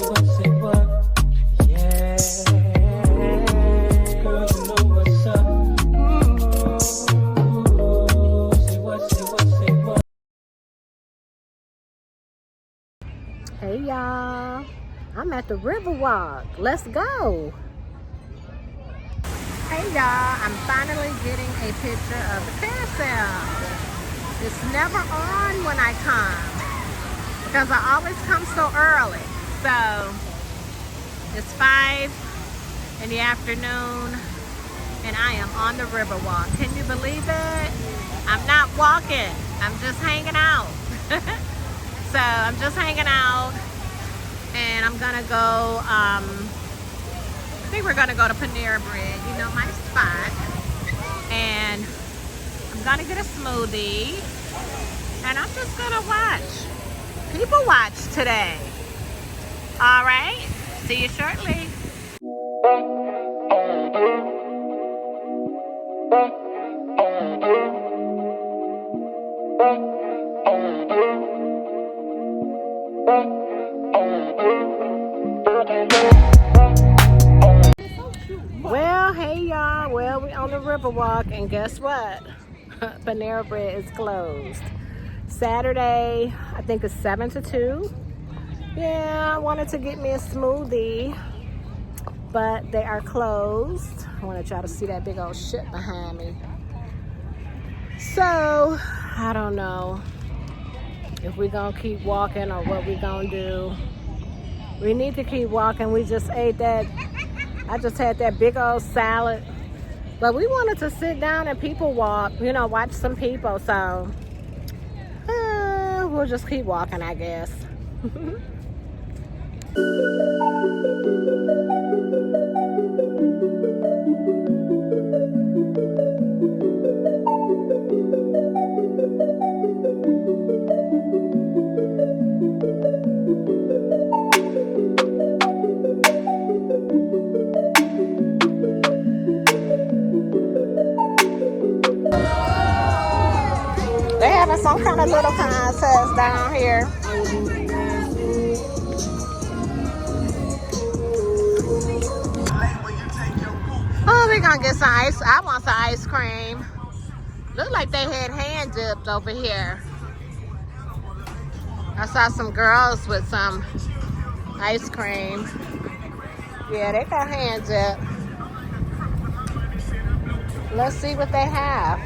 Hey y'all, I'm at the Riverwalk. Let's go. Hey y'all, I'm finally getting a picture of the carousel. It's never on when I come because I always come so early. So it's 5 in the afternoon and I am on the Riverwalk. Can you believe it? I'm not walking, I'm just hanging out. So I'm just hanging out and I'm gonna go, I think we're gonna go to Panera Bread, you know, my spot. And I'm gonna get a smoothie and I'm just gonna watch. People watch today. All right, see you shortly. Well, hey y'all. Well, we on the Riverwalk, and guess what? Panera Bread is closed. Saturday, I think it's 7 to 2. Yeah, I wanted to get me a smoothie, but they are closed. I want to try to see that big old shit behind me. So, I don't know if we're gonna keep walking or what we're gonna do. We need to keep walking. We just ate that. I just had that big old salad. But we wanted to sit down and people walk, you know, watch some people. So we'll just keep walking, I guess. They're having some kind of little contest down here. Oh, we're gonna get some ice. I want some ice cream. Look like they had hand dipped over here. I saw some girls with some ice cream. Yeah, they got hand dip. Let's see what they have.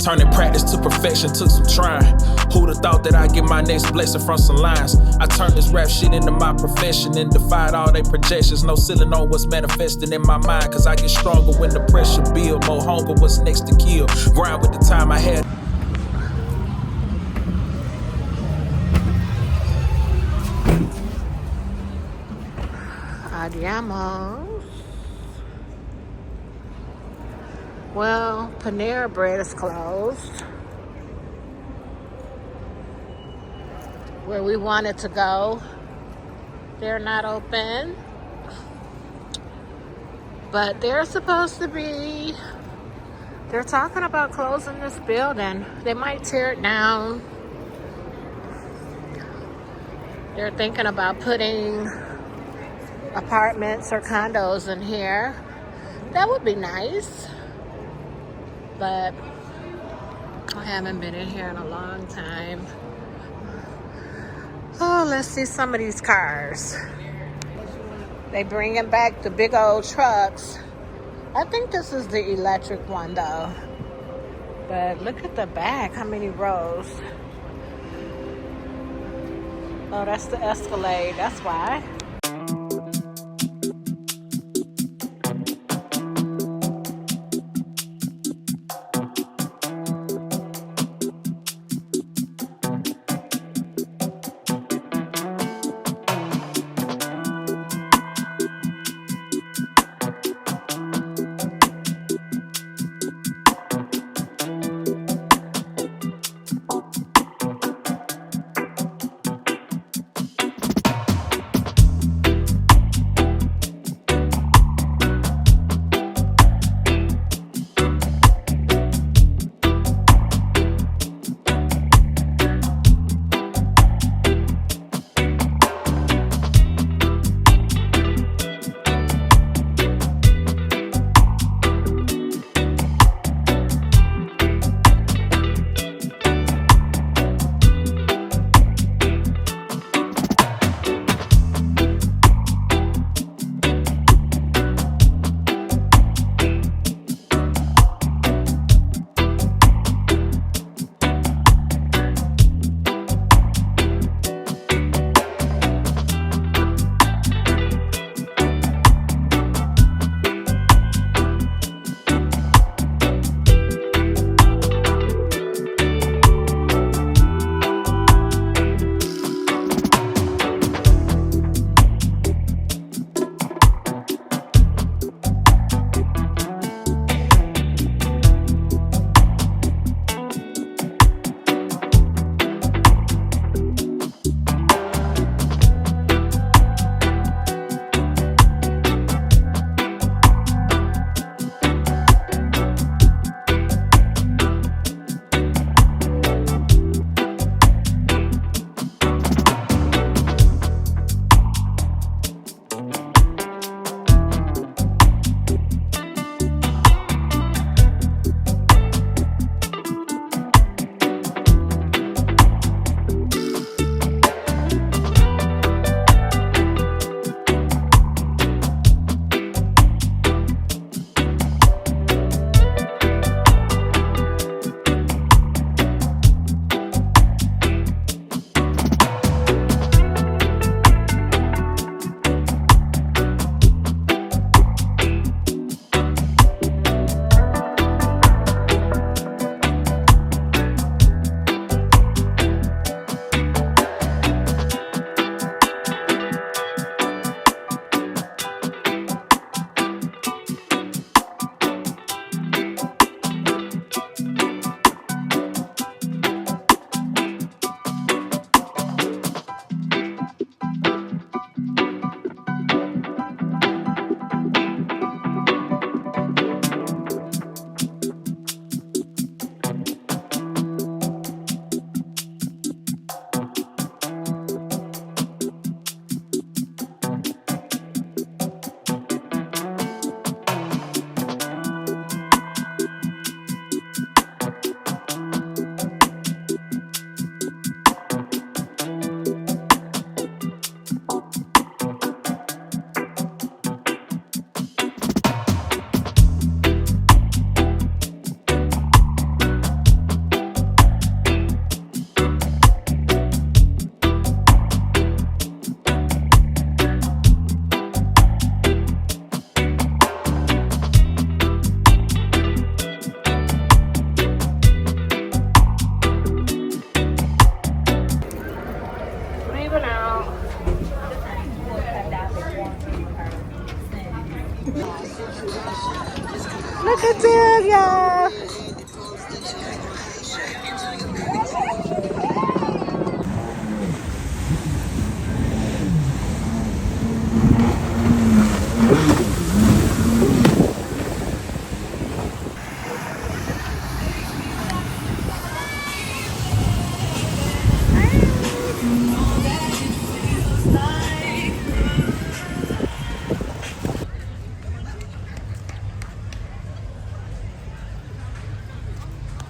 Turning practice to perfection took some trying. Who'd have thought that I'd get my next blessing from some lines? I turned this rap shit into my profession and defied all they projections. No ceiling on what's manifesting in my mind, cause I get stronger when the pressure build. More hunger, what's next to kill. Grind with the time I had. Adiamos. Well, Panera Bread is closed. Where we wanted to go, they're not open. But they're supposed to be, they're talking about closing this building. They might tear it down. They're thinking about putting apartments or condos in here. That would be nice. But I haven't been in here in a long time. Oh, let's see some of these cars. They bringing back the big old trucks. I think this is the electric one though. But look at the back, how many rows. Oh, that's the Escalade, that's why.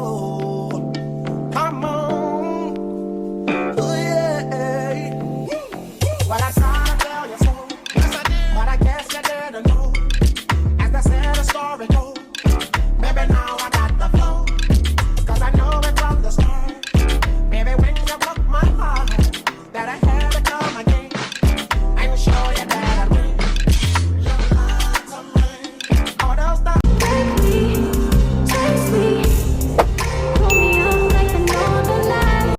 Oh.